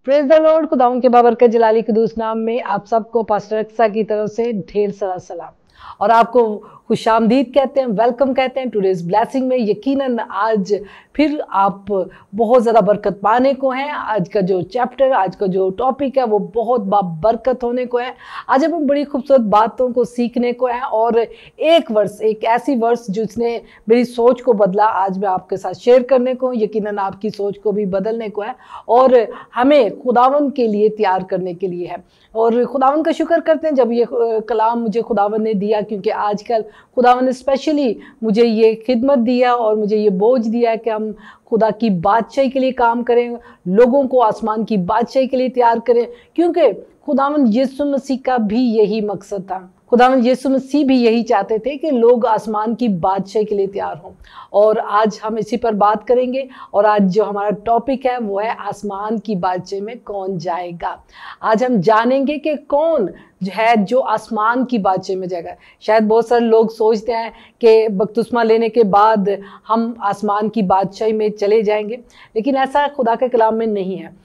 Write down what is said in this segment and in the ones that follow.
Praise the Lord. खुदावंद के बाबरकत जलाली कुदूस नाम में आप सबको पास्टर अक्सा की तरफ से ढेर सारा सलाम और आपको खुशामदीद कहते हैं, वेलकम कहते हैं टुडेज ब्लेसिंग में। यकीनन आज फिर आप बहुत ज़्यादा बरकत पाने को हैं। आज का जो चैप्टर, आज का जो टॉपिक है वो बहुत बरकत होने को है। आज हमें बड़ी खूबसूरत बातों को सीखने को है और एक वर्ष, एक ऐसी वर्ष जिसने मेरी सोच को बदला, आज मैं आपके साथ शेयर करने को, यकीनन आपकी सोच को भी बदलने को है और हमें खुदावंद के लिए तैयार करने के लिए है। और खुदावंद का शुक्र करते हैं जब ये कलाम मुझे खुदावंद ने दिया, क्योंकि आजकल खुदावंद ने स्पेशली मुझे ये खिदमत दिया और मुझे ये बोझ दिया है कि हम खुदा की बादशाही के लिए काम करें, लोगों को आसमान की बादशाही के लिए तैयार करें, क्योंकि खुदावंद यीशु मसीह का भी यही मकसद था। खुदावंद यीशु मसीह भी यही चाहते थे कि लोग आसमान की बादशाही के लिए तैयार हों। और आज हम इसी पर बात करेंगे और आज जो हमारा टॉपिक है वो है आसमान की बादशाही में कौन जाएगा। आज हम जानेंगे कि कौन है जो आसमान की बादशाही में जाएगा। शायद बहुत सारे लोग सोचते हैं कि बपतिस्मा लेने के बाद हम आसमान की बादशाही में चले जाएंगे, लेकिन ऐसा खुदा के कलाम में नहीं है।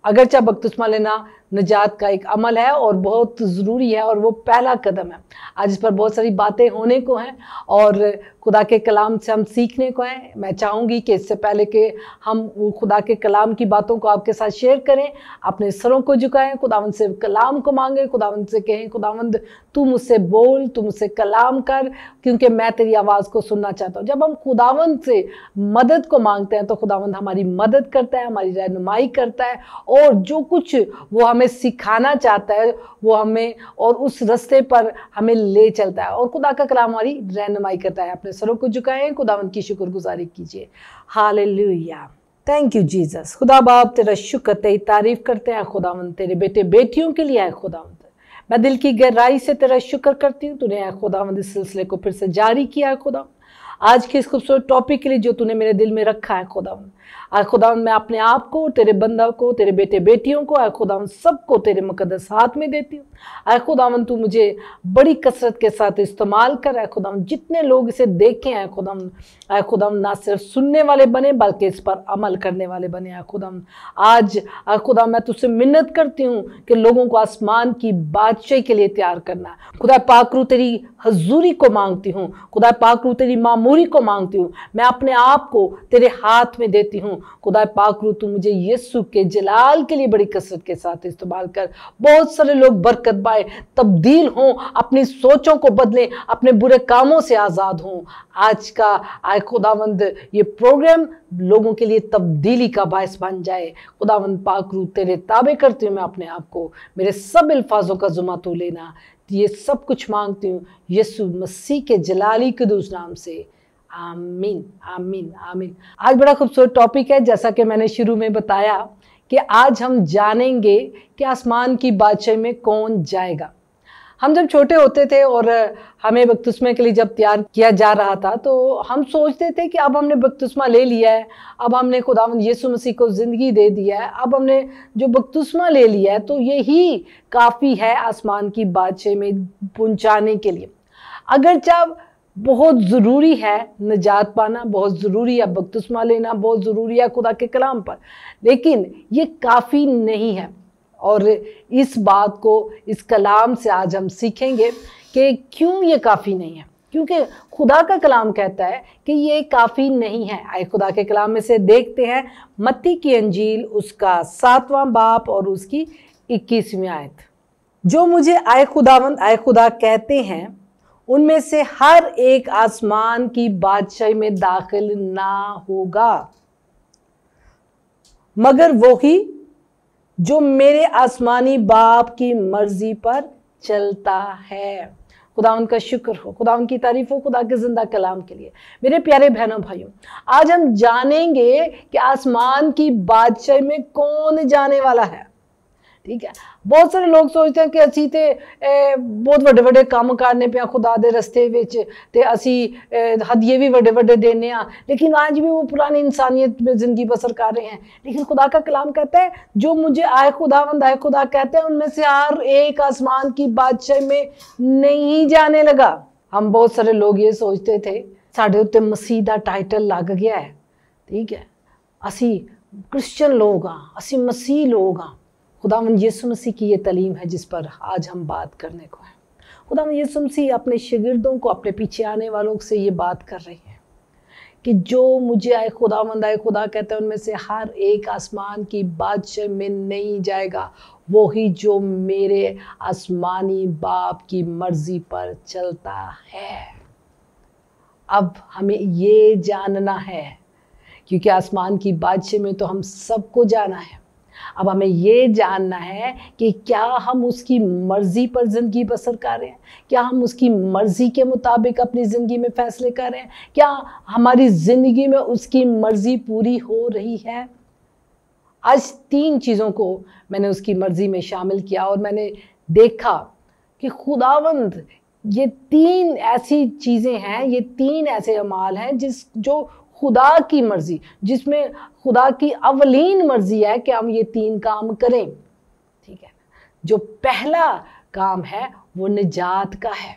अगरचे बपतिस्मा लेना निजात का एक अमल है और बहुत ज़रूरी है और वो पहला कदम है। आज इस पर बहुत सारी बातें होने को हैं और खुदा के कलाम से हम सीखने को हैं। मैं चाहूँगी कि इससे पहले कि हम खुदा के कलाम की बातों को आपके साथ शेयर करें, अपने सरों को झुकाएं, खुदावंद से कलाम को मांगें, खुदावंद से कहें खुदावंद तू मुझसे बोल, तू मुझसे कलाम कर, क्योंकि मैं तेरी आवाज़ को सुनना चाहता हूँ। जब हम खुदावंद से मदद को मांगते हैं तो खुदावंद हमारी मदद करता है, हमारी रहनुमाई करता है और जो कुछ वो हमें सिखाना चाहता है वो हमें और उस रास्ते पर हमें ले चलता है और खुदा का कलाम हमारी रहनुमाई करता है। अपने सरों को झुकाएं, खुदावंद की शुक्रगुजारी कीजिए। Hallelujah, thank you Jesus. खुदा बाप तेरा शुक्र, तेरी तारीफ करते हैं खुदावंद, तेरे बेटे बेटियों के लिए है खुदावंद। मैं दिल की गहराई से तेरा शुक्र करती हूँ, तूने खुदावंद इस सिलसिले को फिर से जारी किया है खुदा। आज के इस खूबसूरत टॉपिक के लिए जो तूने मेरे दिल में रखा है खुदावंद, आज खुदावंद मैं अपने आप को, तेरे बंदा को, तेरे बेटे बेटियों को, आज खुदावंद सबको तेरे मुकद्दस हाथ में देती हूँ। आज खुदावंद तू मुझे बड़ी कसरत के साथ इस्तेमाल कर। आज खुदावंद जितने लोग इसे देखें, आज खुदावंद, आज खुदावंद ना सिर्फ सुनने वाले बने बल्कि इस पर अमल करने वाले बने। आज खुदावंद, आज खुदावंद मैं तुझसे मिन्नत करती हूँ कि लोगों को आसमान की बादशाही के लिए तैयार करना। खुदा पाक रू तेरी हजूरी को मांगती हूँ, खुदा पाक रू तेरी मामूरी को मांगती हूँ। मैं अपने आप को तेरे हाथ में देती हूँ। खुदा पाक रू तू मुझे यीशु के जलाल के लिए बड़ी कसरत के साथ इस्तेमाल कर। बहुत सारे लोग बरकत पाए, तब्दील हों, अपनी सोचों को बदलें, अपने बुरे कामों से आज़ाद हों। आज का आए खुदावंद ये प्रोग्राम लोगों के लिए तब्दीली का बायस बन जाए। खुदावंद पाक रू तेरे ताबे करती हूँ मैं अपने आप को, मेरे सब अल्फाजों का जुमा तो लेना। ये सब कुछ मांगती हूँ यीशु मसीह के जलाली कुदूस नाम से, आमीन आमीन आमीन। आज बड़ा खूबसूरत टॉपिक है, जैसा कि मैंने शुरू में बताया कि आज हम जानेंगे कि आसमान की बादशाही में कौन जाएगा। हम जब छोटे होते थे और हमें बपतिस्मे के लिए जब तैयार किया जा रहा था तो हम सोचते थे कि अब हमने बपतिस्मा ले लिया है, अब हमने खुदावंद यीशु मसीह को ज़िंदगी दे दिया है, अब हमने जो बपतिस्मा ले लिया है तो यही काफ़ी है आसमान की बादशाही में पहुंचाने के लिए। अगर जब बहुत ज़रूरी है निजात पाना, बहुत ज़रूरी है बपतिस्मा लेना, बहुत ज़रूरी है खुदा के कलाम पर, लेकिन ये काफ़ी नहीं है। और इस बात को इस कलाम से आज हम सीखेंगे कि क्यों ये काफ़ी नहीं है, क्योंकि खुदा का कलाम कहता है कि ये काफ़ी नहीं है। आए खुदा के कलाम में से देखते हैं मत्ती की अंजील उसका 7वां बाब और उसकी 21वीं आयत। जो मुझे आए खुदावंद आए खुदा कहते हैं उनमें से हर एक आसमान की बादशाही में दाखिल ना होगा, मगर वो ही जो मेरे आसमानी बाप की मर्जी पर चलता है। खुदा उनका शुक्र हो, खुदा उनकी तारीफ हो खुदा के जिंदा कलाम के लिए। मेरे प्यारे बहनों भाइयों, आज हम जानेंगे कि आसमान की बादशाही में कौन जाने वाला है। ठीक है, बहुत सारे लोग सोचते हैं कि असी ते बहुत वड्डे वड्डे काम करने पे खुदा दे रस्ते विच ते असी हदिये भी वड्डे वड्डे देने आ, लेकिन आज भी वो पुरानी इंसानियत में ज़िंदगी बसर कर रहे हैं। लेकिन खुदा का कलाम कहता है जो मुझे आए खुदावंद आए खुदा कहते हैं उनमें से हर एक आसमान की बादशाही में नहीं जाने लगा। हम बहुत सारे लोग ये सोचते थे साढ़े उत्ते मसीह दा टाइटल लग गया है, ठीक है, असी क्रिश्चियन लोग हाँ, असी मसीह लोग हाँ, खुदावंद यीशु मसीह की ये तालीम है जिस पर आज हम बात करने को हैं। खुदावंद यीशु मसीह अपने शागिर्दों को, अपने पीछे आने वालों से ये बात कर रही हैं कि जो मुझे आए खुदावंद आए खुदा कहते हैं उनमें से हर एक आसमान की बादशाह में नहीं जाएगा, वो ही जो मेरे आसमानी बाप की मर्जी पर चलता है। अब हमें ये जानना है, क्योंकि आसमान की बादशाह में तो हम सबको जाना है। अब हमें ये जानना है कि क्या हम उसकी मर्जी पर ज़िंदगी बसर कर रहे हैं, क्या हम उसकी मर्जी के मुताबिक अपनी ज़िंदगी में फैसले कर रहे हैं, क्या हमारी ज़िंदगी में उसकी मर्जी पूरी हो रही है। आज 3 चीज़ों को मैंने उसकी मर्जी में शामिल किया और मैंने देखा कि खुदावंद ये 3 ऐसी चीज़ें हैं, ये 3 ऐसे अमाल हैं जो खुदा की मर्जी, जिसमें खुदा की अवलीन मर्जी है कि हम ये 3 काम करें। ठीक है, जो पहला काम है वो निजात का है,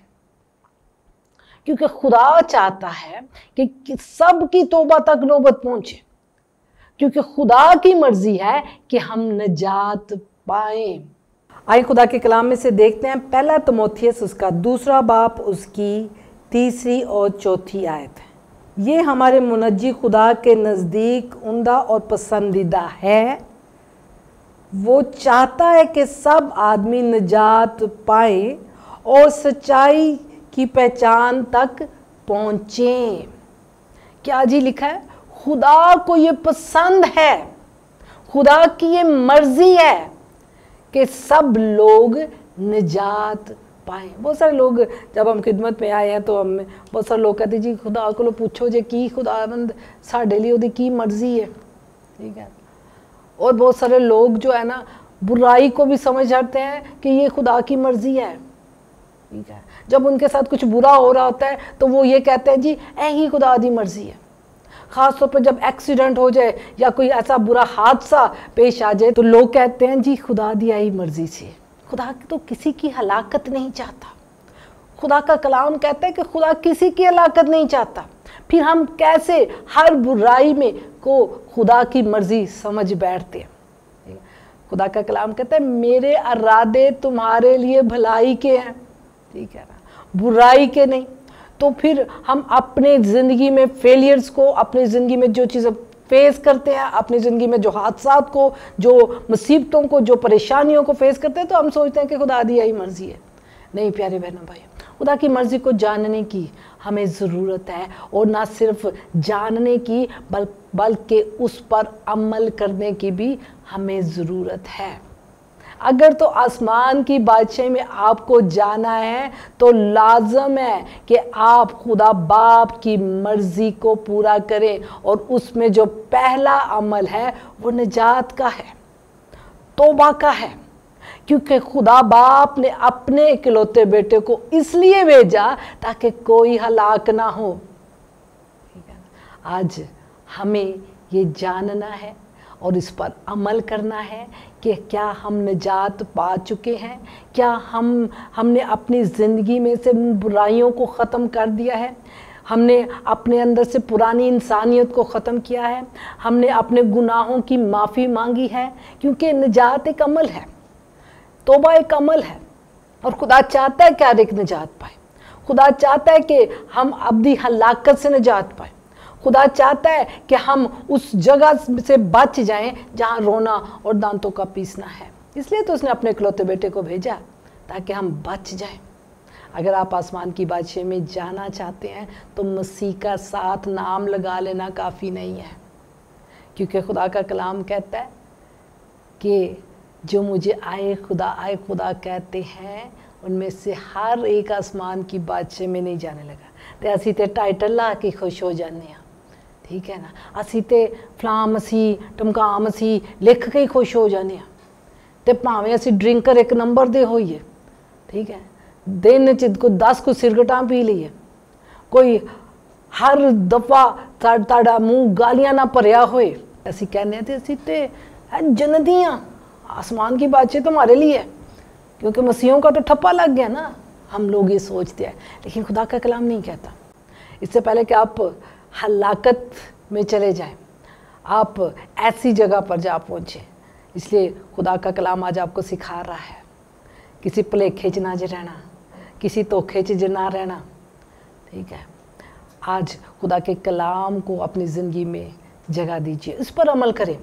क्योंकि खुदा चाहता है कि सबकी तौबा तक नौबत पहुंचे, क्योंकि खुदा की मर्जी है कि हम निजात पाएं। आइए खुदा के कलाम में से देखते हैं पहला तिमोथियस उसका 2 बाब उसकी 3 और 4 आयत है। ये हमारे मुनज्जी खुदा के नज़दीक उम्दा और पसंदीदा है। वो चाहता है कि सब आदमी निजात पाएं और सच्चाई की पहचान तक पहुँचें। क्या जी लिखा है? खुदा को ये पसंद है, खुदा की ये मर्जी है कि सब लोग निजात पाएं। बहुत सारे लोग जब हम खिदमत में आए हैं तो हम बहुत सारे लोग कहते जी खुदा को पूछो जे की खुदावंद साढ़े लिए ओदी की मर्जी है। ठीक है, और बहुत सारे लोग जो है ना बुराई को भी समझ जाते हैं कि ये खुदा की मर्जी है। ठीक है, जब उनके साथ कुछ बुरा हो रहा होता है तो वो ये कहते हैं जी यही खुदा दी मर्जी है। ख़ास तौर पर जब एक्सीडेंट हो जाए या कोई ऐसा बुरा हादसा पेश आ जाए तो लोग कहते हैं जी खुदा दी आई मर्जी से। खुदा तो किसी की हलाकत नहीं चाहता। खुदा का कलाम कहता है कि खुदा किसी की हलाकत नहीं चाहता। फिर हम कैसे हर बुराई में को खुदा की मर्जी समझ बैठते हैं। खुदा का कलाम कहता है मेरे इरादे तुम्हारे लिए भलाई के हैं। ठीक है ना, बुराई के नहीं। तो फिर हम अपने ज़िंदगी में फेलियर्स को, अपनी ज़िंदगी में जो चीज़ें फेस करते हैं, अपनी ज़िंदगी में जो हादसात को, जो मुसीबतों को, जो परेशानियों को फेस करते हैं, तो हम सोचते हैं कि खुदा दी यही मर्जी है। नहीं प्यारे बहनों भाई, खुदा की मर्जी को जानने की हमें ज़रूरत है, और ना सिर्फ जानने की बल्कि उस पर अमल करने की भी हमें ज़रूरत है। अगर तो आसमान की बादशाही में आपको जाना है तो लाजम है कि आप खुदा बाप की मर्जी को पूरा करें, और उसमें जो पहला अमल है वो निजात का है, तौबा का है। क्योंकि खुदा बाप ने अपने इकलौते बेटे को इसलिए भेजा ताकि कोई हलाक ना हो। ठीक है, आज हमें ये जानना है और इस पर अमल करना है कि क्या हम निजात पा चुके हैं, क्या हमने अपनी ज़िंदगी में से बुराइयों को ख़त्म कर दिया है, हमने अपने अंदर से पुरानी इंसानियत को ख़त्म किया है, हमने अपने गुनाहों की माफ़ी मांगी है। क्योंकि निजात एक अमल है, तौबा एक अमल है, और खुदा चाहता है कि हर एक निजात पाए। खुदा चाहता है कि हम अब्दी हलाकत से निजात पाए। खुदा चाहता है कि हम उस जगह से बच जाएं जहां रोना और दांतों का पीसना है। इसलिए तो उसने अपने इकलौते बेटे को भेजा ताकि हम बच जाएं। अगर आप आसमान की बादशाही में जाना चाहते हैं तो मसीह का साथ नाम लगा लेना काफ़ी नहीं है, क्योंकि खुदा का कलाम कहता है कि जो मुझे आए खुदा कहते हैं उनमें से हर एक आसमान की बादशाही में नहीं जाने लगा। तो असी तो टाइटल ला के खुश हो जाने हैं। ठीक है ना, असी तो फलां मसीह टमका मसीह लिख के ही खुश हो जाने हैं। तो भावें असी ड्रिंकर 1 नंबर दे होइए। ठीक है, दिन च कोई 10 को सिरगटा पी लीए, कोई हर दफ़ा ताड़ा मूँह गालियां ना भरिया होए, असी कहने तो असी तो जन्नती हाँ, आसमान की बादशाही तुम्हारे लिए है, क्योंकि मसीहों का तो ठप्पा लग गया ना। हम लोग ये सोचते हैं, लेकिन खुदा का कलाम नहीं कहता। इससे पहले कि आप हलाकत में चले जाएं, आप ऐसी जगह पर जा पहुँचे इसलिए खुदा का कलाम आज आपको सिखा रहा है किसी भुलेखे च ना रहना, किसी धोखे च ना रहना। ठीक है, आज खुदा के कलाम को अपनी ज़िंदगी में जगह दीजिए, इस पर अमल करें,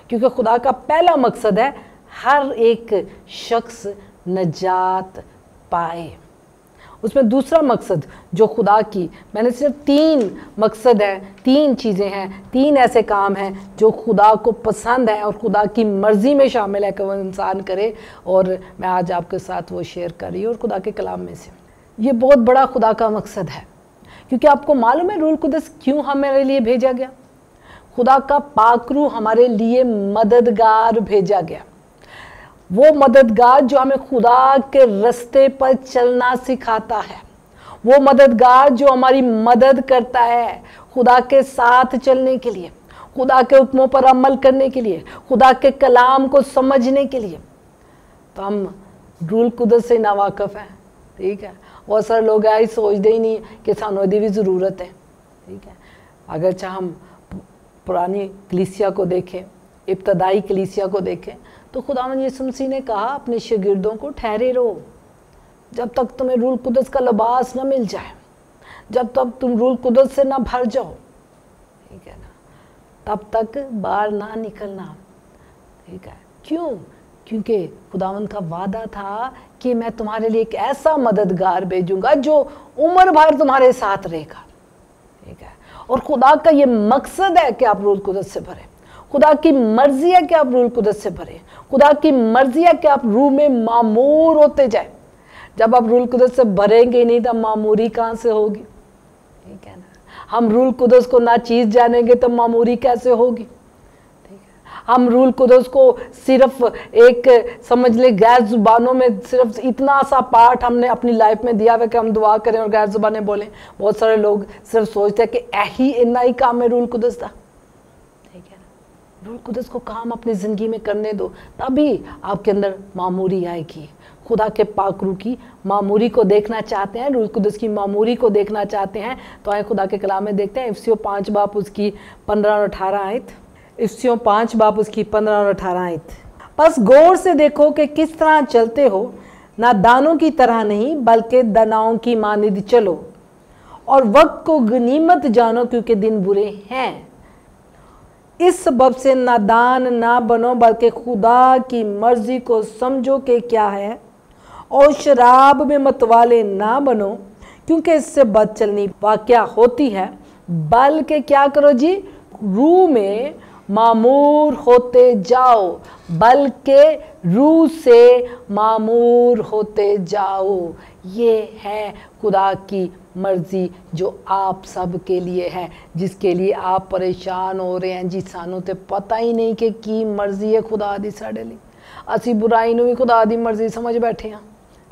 क्योंकि खुदा का पहला मकसद है हर एक शख्स नजात पाए। उसमें दूसरा मकसद जो खुदा की, मैंने सिर्फ 3 मकसद हैं, 3 चीज़ें हैं, 3 ऐसे काम हैं जो खुदा को पसंद है और खुदा की मर्ज़ी में शामिल है कि वो इंसान करे, और मैं आज आपके साथ वो शेयर कर रही हूँ। और खुदा के कलाम में से ये बहुत बड़ा खुदा का मकसद है, क्योंकि आपको मालूम है रूह कुदस क्यों हमारे लिए भेजा गया। खुदा का पाक रूह हमारे लिए मददगार भेजा गया, वो मददगार जो हमें खुदा के रास्ते पर चलना सिखाता है, वो मददगार जो हमारी मदद करता है खुदा के साथ चलने के लिए, खुदा के हुक्मों पर अमल करने के लिए, खुदा के कलाम को समझने के लिए। तो हम रूह कुदस से नावाकिफ हैं। ठीक है, बहुत सारे लोग ऐसे सोचते ही नहीं कि सानू दी भी ज़रूरत है। ठीक है, अगर चाहे हम पुरानी कलीसिया को देखें, इब्तदाई कलीसिया को देखें, तो खुदावंद यीशु मसीह ने कहा अपने शागिर्दों को ठहरे रहो जब तक तुम्हें रूह कुदस का लिबास ना मिल जाए, जब तक तुम रूह कुदस से ना भर जाओ। ठीक है ना, तब तक बाहर ना निकलना। ठीक है, क्यों? क्योंकि खुदावंद का वादा था कि मैं तुम्हारे लिए एक ऐसा मददगार भेजूंगा जो उम्र भर तुम्हारे साथ रहेगा। ठीक है, और खुदा का ये मकसद है कि आप रूह कुदस से भरें। खुदा की मर्जी है कि आप रूह कुदस से भरें। खुदा की मर्जी है कि आप रूह में मामूर होते जाए। जब आप रूह कुदस से भरेंगे नहीं तो मामूरी कहाँ से होगी? ठीक है ना, हम रूह कुदस को ना चीज़ जानेंगे तो मामूरी कैसे होगी? ठीक है, हम रूह कुदस को सिर्फ एक समझ ले गैर जुबानों में सिर्फ इतना सा पार्ट हमने अपनी लाइफ में दिया हुआ कि हम दुआ करें और गैर जुबानें बोलें। बहुत सारे लोग सिर्फ सोचते हैं कि यही इतना ही काम है रूह कुदस का। रूह कुदस को काम अपनी ज़िंदगी में करने दो, तभी आपके अंदर मामूरी आएगी। खुदा के पाक रूह की मामूरी को देखना चाहते हैं, रूह कुदस की मामूरी को देखना चाहते हैं, तो आए खुदा के कलाम में देखते हैं। इफिसियों 5 बाब उसकी 15 और 18 आयत। इफिसियों 5 बाब उसकी 15 और 18 आयत। बस गौर से देखो कि किस तरह चलते हो, ना दानों की तरह नहीं बल्कि दनाओं की मानिद चलो, और वक्त को गनीमत जानो क्योंकि दिन बुरे हैं। इस सबब से नादान ना बनो बल्कि खुदा की मर्जी को समझो कि क्या है, और शराब में मतवाले ना बनो क्योंकि इससे बदचलनी वाक़या होती है, बल्कि क्या करो जी, रूह में मामूर होते जाओ, बल्कि रूह से मामूर होते जाओ। ये है खुदा की मर्जी जो आप सब के लिए है, जिसके लिए आप परेशान हो रहे हैं जी। सानू तो पता ही नहीं कि की मर्जी है खुदा दी साडे लिए। असी बुराई नूं भी खुदा दी मर्जी समझ बैठे हैं।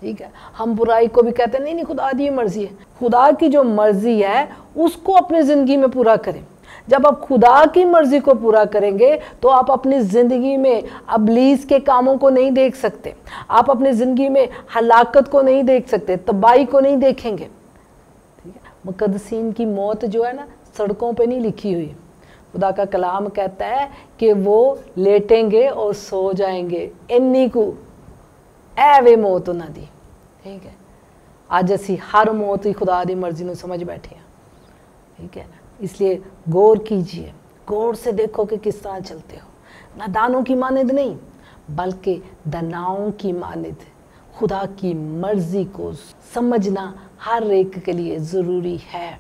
ठीक है, हम बुराई को भी कहते नहीं खुदा दी मर्जी है। खुदा की जो मर्जी है उसको अपनी ज़िंदगी में पूरा करें। जब आप खुदा की मर्जी को पूरा करेंगे तो आप अपनी ज़िंदगी में अबलीस के कामों को नहीं देख सकते, आप अपनी ज़िंदगी में हलाकत को नहीं देख सकते, तबाही को नहीं देखेंगे। ठीक है, मुकद्दसीन की मौत जो है ना सड़कों पे नहीं लिखी हुई। खुदा का कलाम कहता है कि वो लेटेंगे और सो जाएंगे, इन्नी को वे मौत उन्होंने दी। ठीक है, अज असी हर मौत ही खुदा की मर्जी में समझ बैठे हैं। ठीक है ना, इसलिए गौर कीजिए, गौर से देखो कि किस तरह चलते हो। नादानों की मानिद नहीं बल्कि दनाओं की मानिद। खुदा की मर्जी को समझना हर एक के लिए ज़रूरी है।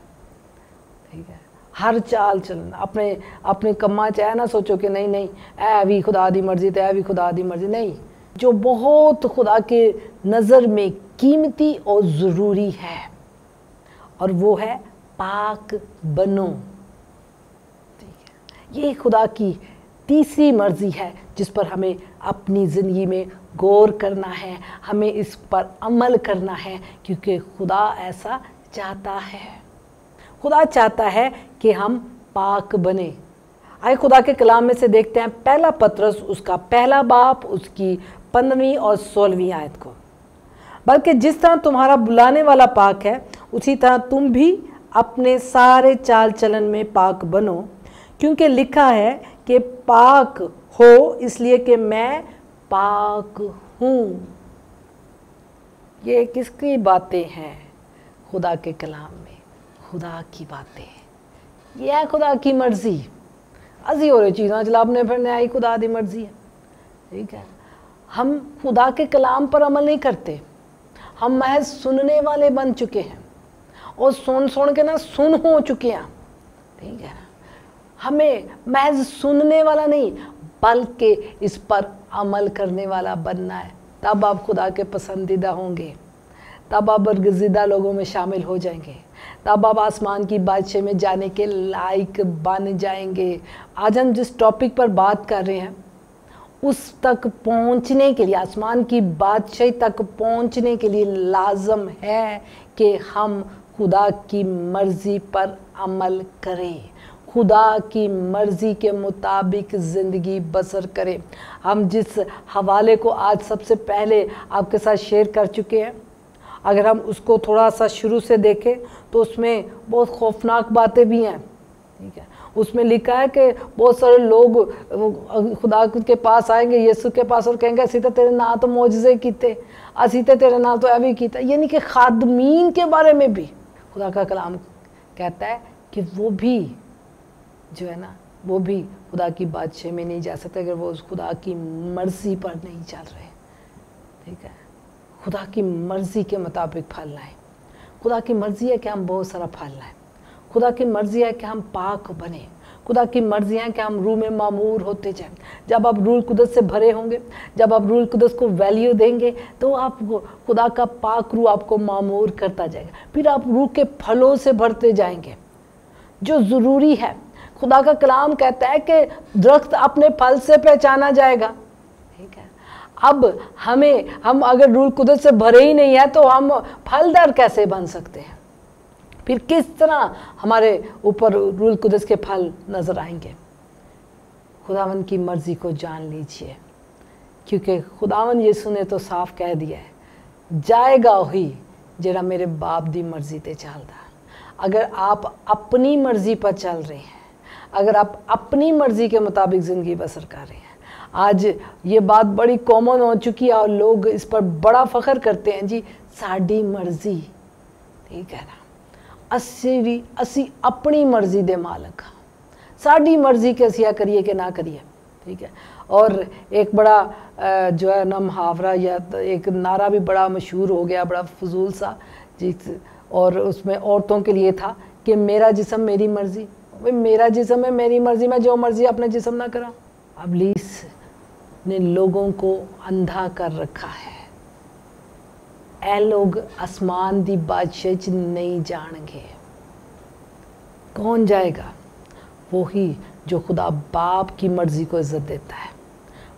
ठीक है, हर चाल चलना अपने अपने कम्मा च ना सोचो कि नहीं नहीं ऐ भी खुदा दी मर्जी तो ऐ भी खुदा दी मर्जी नहीं। जो बहुत खुदा के नज़र में कीमती और ज़रूरी है, और वो है पाक बनो। ठीक है, ये खुदा की तीसरी मर्जी है जिस पर हमें अपनी ज़िंदगी में गौर करना है, हमें इस पर अमल करना है, क्योंकि खुदा ऐसा चाहता है। खुदा चाहता है कि हम पाक बने। आइए खुदा के कलाम में से देखते हैं पहला पतरस उसका पहला बाब उसकी 15वीं और 16वीं आयत को। बल्कि जिस तरह तुम्हारा बुलाने वाला पाक है उसी तरह तुम भी अपने सारे चाल चलन में पाक बनो, क्योंकि लिखा है कि पाक हो इसलिए कि मैं पाक हूँ। ये किसकी बातें हैं? खुदा के कलाम में खुदा की बातें। ये है खुदा की मर्जी। असी और चीज़ां चलाने फिरने आई खुदा की मर्जी है, ठीक है। हम खुदा के कलाम पर अमल नहीं करते, हम महज सुनने वाले बन चुके हैं और सुन के ना सुन हो चुके हैं, ठीक है। हमें महज सुनने वाला नहीं बल्कि इस पर अमल करने वाला बनना है, तब आप खुदा के पसंदीदा होंगे, तब आप बरगज़ीदा लोगों में शामिल हो जाएंगे, तब आप आसमान की बादशाही में जाने के लायक बन जाएंगे। आज हम जिस टॉपिक पर बात कर रहे हैं उस तक पहुंचने के लिए, आसमान की बादशाही तक पहुंचने के लिए लाजम है कि हम खुदा की मर्ज़ी पर अमल करें, खुदा की मर्ज़ी के मुताबिक ज़िंदगी बसर करें। हम जिस हवाले को आज सबसे पहले आपके साथ शेयर कर चुके हैं, अगर हम उसको थोड़ा सा शुरू से देखें तो उसमें बहुत खौफनाक बातें भी हैं, ठीक है। उसमें लिखा है कि बहुत सारे लोग खुदा के पास आएंगे, यीशु के पास, और कहेंगे असी तो तेरे ना तो मोजज़े कीते, असी तो तेरे ना तो ये भी कीता। यानी कि खादमीन के बारे में भी खुदा का कलाम कहता है कि वो भी जो है ना, वो भी खुदा की बादशाही में नहीं जा सकते अगर वो उस खुदा की मर्ज़ी पर नहीं चल रहे, ठीक है। खुदा की मर्ज़ी के मुताबिक फल लाएं। खुदा की मर्ज़ी है कि हम बहुत सारा फल लाएं। खुदा की मर्ज़ी है कि हम पाक बने। खुदा की मर्ज़ी है कि हम रूह में मामूर होते जाएं। जब आप रूह कुदस से भरे होंगे, जब आप रूह कुदस को वैल्यू देंगे, तो आपको खुदा का पाक रूह आपको मामूर करता जाएगा। फिर आप रूह के फलों से भरते जाएंगे जो ज़रूरी है। खुदा का कलाम कहता है कि दरख्त अपने फल से पहचाना जाएगा, ठीक है। अब हम अगर रूह कुदस से भरे ही नहीं है तो हम फलदार कैसे बन सकते हैं? फिर किस तरह हमारे ऊपर रूह कुदस के फल नज़र आएंगे? खुदावन की मर्ज़ी को जान लीजिए, क्योंकि खुदावन यीशु ने तो साफ कह दिया है, जाएगा वही जेड़ा मेरे बाप दी मर्ज़ी ते चलदा। अगर आप अपनी मर्ज़ी पर चल रहे हैं, अगर आप अपनी मर्ज़ी के मुताबिक ज़िंदगी बसर कर रहे हैं, आज ये बात बड़ी कॉमन हो चुकी है और लोग इस पर बड़ा फ़ख्र करते हैं, जी साड़ी मर्ज़ी, ठीक है ना, असी अपनी मर्ज़ी दे मालक, साड़ी मर्ज़ी के असिया करिए कि ना करिए, ठीक है। और एक बड़ा जो है ना मुहावरा या एक नारा भी बड़ा मशहूर हो गया, बड़ा फजूल सा, जिस और उसमें औरतों के लिए था कि मेरा जिस्म मेरी मर्ज़ी। भाई मेरा जिस्म है मेरी मर्ज़ी, मैं जो मर्ज़ी अपने जिस्म ना करा। इब्लीस ने लोगों को अंधा कर रखा है। ए लोग आसमान दी बादशाही च नहीं जाएंगे। कौन जाएगा? वही जो खुदा बाप की मर्ज़ी को इज्जत देता है,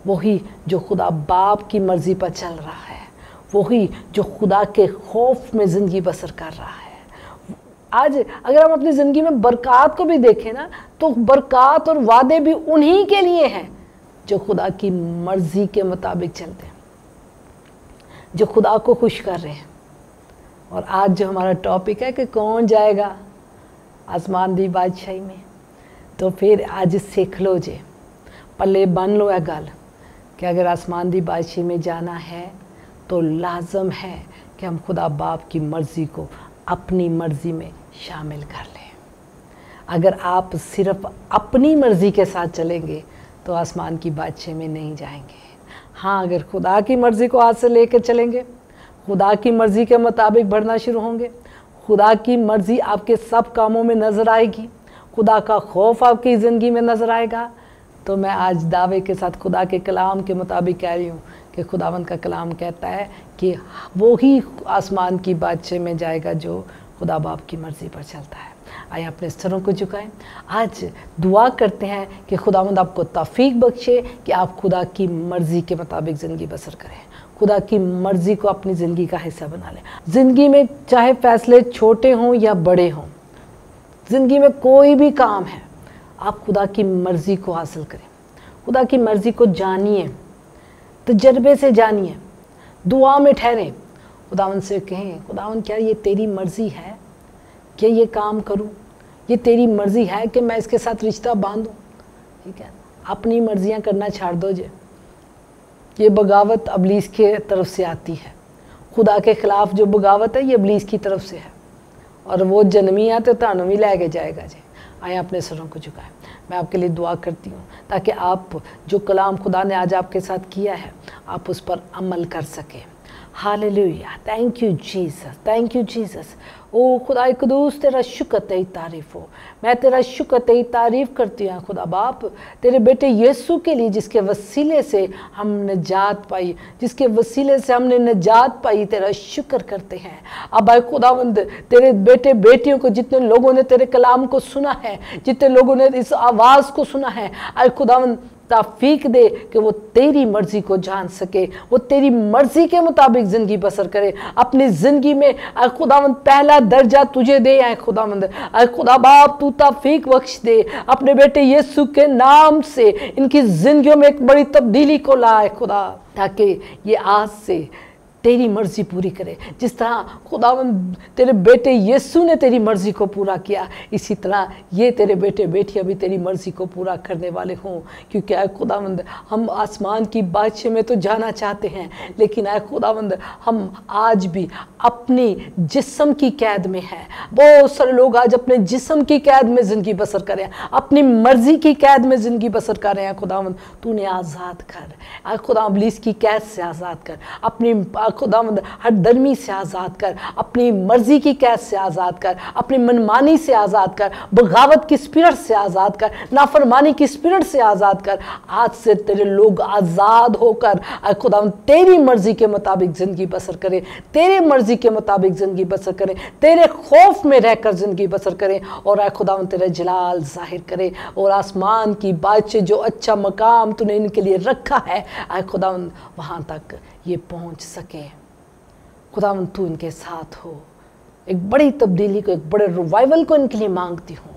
वही जो खुदा बाप की मर्ज़ी पर चल रहा है, वही जो खुदा के खौफ में ज़िंदगी बसर कर रहा है। आज अगर हम अपनी ज़िंदगी में बरक़ात को भी देखें ना, तो बरक़ात और वादे भी उन्हीं के लिए हैं जो खुदा की मर्ज़ी के मुताबिक चलते हैं, जो खुदा को खुश कर रहे हैं। और आज जो हमारा टॉपिक है कि कौन जाएगा आसमान दी बादशाही में, तो फिर आज सीख लो जे, पल्ले बन लो है गल कि अगर आसमान दी बादशाही में जाना है तो लाजम है कि हम खुदा बाप की मर्ज़ी को अपनी मर्ज़ी में शामिल कर लें। अगर आप सिर्फ अपनी मर्ज़ी के साथ चलेंगे तो आसमान की बादशाही में नहीं जाएंगे। हाँ, अगर खुदा की मर्ज़ी को हाथ से लेकर चलेंगे, खुदा की मर्ज़ी के मुताबिक बढ़ना शुरू होंगे, खुदा की मर्ज़ी आपके सब कामों में नज़र आएगी, खुदा का खौफ आपकी ज़िंदगी में नज़र आएगा, तो मैं आज दावे के साथ खुदा के कलाम के मुताबिक कह रही हूँ कि खुदावंद का कलाम कहता है कि वो ही आसमान की बादशाही में जाएगा जो खुदा बाप की मर्ज़ी पर चलता है। आइए अपने स्तरों को झुकाएं। आज दुआ करते हैं कि खुदावंद आपको तौफीक बख्शे कि आप खुदा की मर्ज़ी के मुताबिक ज़िंदगी बसर करें, खुदा की मर्ज़ी को अपनी ज़िंदगी का हिस्सा बना लें। ज़िंदगी में चाहे फ़ैसले छोटे हों या बड़े हों, ज़िंदगी में कोई भी काम है, आप खुदा की मर्ज़ी को हासिल करें, खुदा की मर्ज़ी को जानिए, तजर्बे से जानिए, दुआ में ठहरें, खुदावंद से कहें खुदावंद क्या ये तेरी मर्ज़ी है कि ये काम करूं, ये तेरी मर्ज़ी है कि मैं इसके साथ रिश्ता बांधूं, ठीक है। अपनी मर्जियां करना छाड़ दो जे। ये बगावत इब्लीस के तरफ से आती है। खुदा के खिलाफ जो बगावत है ये इब्लीस की तरफ से है, और वो जन्मी है तो तानू भी लै के जाएगा जी। आए अपने सरों को झुकाएं। मैं आपके लिए दुआ करती हूँ ताकि आप जो कलाम खुदा ने आज आपके साथ किया है आप उस पर अमल कर सकें। Hallelujah, thank you Jesus, thank you Jesus. ओ खुदा कुदूस, तेरा शुक्र तेरी तारीफ़ हो। मैं तेरा शुक्र तेरी तारीफ़ करती हूँ खुदा बाप, तेरे बेटे यीशु के लिए जिसके वसीले से हम निजात पाई, जिसके वसीले से हमने निजात पाई, तेरा शुक्र करते हैं। अब आए खुदावंद, तेरे बेटे बेटियों को, जितने लोगों ने तेरे कलाम को सुना है, जितने लोगों ने इस आवाज़ को सुना है, आए खुदावंद तौफीक दे कि वो तेरी मर्जी को जान सके, वो तेरी मर्जी के मुताबिक ज़िंदगी बसर करे। अपनी ज़िंदगी में ऐ खुदावंद पहला दर्जा तुझे दे। ऐ खुदावंद, ऐ खुदा बाप तू तौफीक बख्श दे। अपने बेटे यीशु के नाम से इनकी ज़िंदगियों में एक बड़ी तब्दीली को लाए खुदा, ताकि ये आज से तेरी मर्जी पूरी करे। जिस तरह खुदावंद तेरे बेटे यीशु ने तेरी मर्जी को पूरा किया, इसी तरह ये तेरे बेटे बेटियां भी तेरी मर्जी को पूरा करने वाले हों। क्योंकि आए खुदावंद, हम आसमान की बादशाह में तो जाना चाहते हैं, लेकिन आए खुदावंद हम आज भी अपनी जिस्म की कैद में हैं। बहुत सारे लोग आज अपने जिस्म की कैद में ज़िंदगी बसर करें, अपनी मर्जी की कैद में ज़िंदगी बसर कर रहे हैं। खुदावंद तूने आज़ाद कर, आए खुदा इब्लीस की कैद से आज़ाद कर, अपनी खुदावंद हर दरमी से आज़ाद कर, अपनी मर्जी की कैद से आज़ाद कर, अपनी मनमानी से आज़ाद कर, बगावत की स्पिरिट से आज़ाद कर, नाफरमानी की स्पिरिट से आज़ाद कर। आज से तेरे लोग आज़ाद होकर खुदावंद तेरी मर्जी के मुताबिक ज़िंदगी बसर करें, तेरे मर्जी के मुताबिक ज़िंदगी बसर करें, तेरे खौफ में रहकर ज़िंदगी बसर करें, और खुदावंद तेरा जलाल जाहिर करें। और आसमान की बादशाह जो अच्छा मकाम तूने इनके लिए रखा है, खुदावंद वहाँ तक ये पहुँच सके। खुदावंद तू इनके साथ हो। एक बड़ी तब्दीली को, एक बड़े रिवाइवल को इनके लिए मांगती हूँ।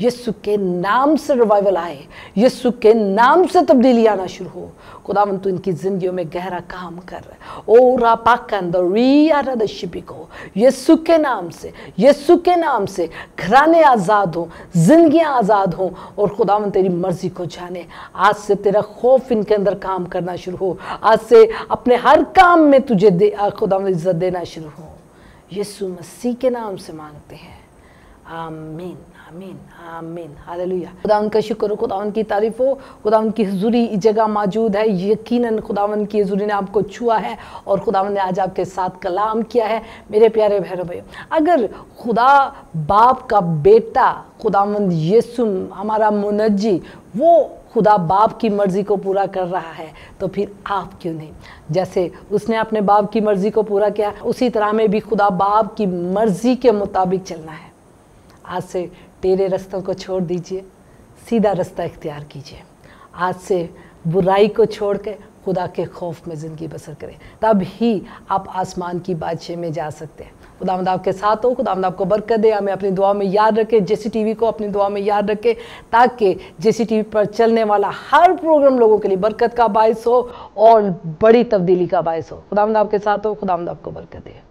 यीशु के नाम से रिवाइवल आए, यीशु के नाम से तब्दीली आना शुरू हो। खुदावंद तू इनकी जिंदगियों में गहरा काम कर। ओ रापाकंदरिया शिपिको, यीशु के नाम से, यीशु के नाम से घराने आज़ाद हो, जिंदगियां आज़ाद हो, और खुदावंद तेरी मर्जी को जाने। आज से तेरा खौफ इनके अंदर काम करना शुरू हो। आज से अपने हर काम में तुझे खुदावंद इज्जत देना शुरू हो। यीशु मसीह के नाम से मांगते हैं, आमीन, आमीन, आमीन, हालेलुया। खुदावंद का शुक्र हो, खुदावंद की तारीफ हो। खुदावंद की हुजूरी इस जगह मौजूद है। यकीनन खुदावंद की हुजूरी ने आपको छुआ है, और खुदावंद ने आज आपके साथ कलाम किया है। मेरे प्यारे बहनों भाइयों, अगर खुदा बाप का बेटा खुदावंद यीशु हमारा मुनज्जी, वो खुदा बाप की मर्ज़ी को पूरा कर रहा है, तो फिर आप क्यों नहीं? जैसे उसने अपने बाप की मर्ज़ी को पूरा किया, उसी तरह हमें भी खुदा बाप की मर्ज़ी के मुताबिक चलना है। आज से टेढ़े रास्तों को छोड़ दीजिए, सीधा रास्ता इख्तियार कीजिए। आज से बुराई को छोड़ के खुदा के खौफ में ज़िंदगी बसर करें, तब ही आप आसमान की बादशाह में जा सकते हैं। खुदावंद आपके साथ हो, खुदावंद आपको बरकत दे। हमें अपनी दुआ में याद रखें, जेसी टीवी को अपनी दुआ में याद रखें, ताकि जेसी टीवी पर चलने वाला हर प्रोग्राम लोगों के लिए बरकत का बायस हो और बड़ी तब्दीली का बायस हो। खुदावंद आपके साथ हो, खुदावंद आपको बरकत दे।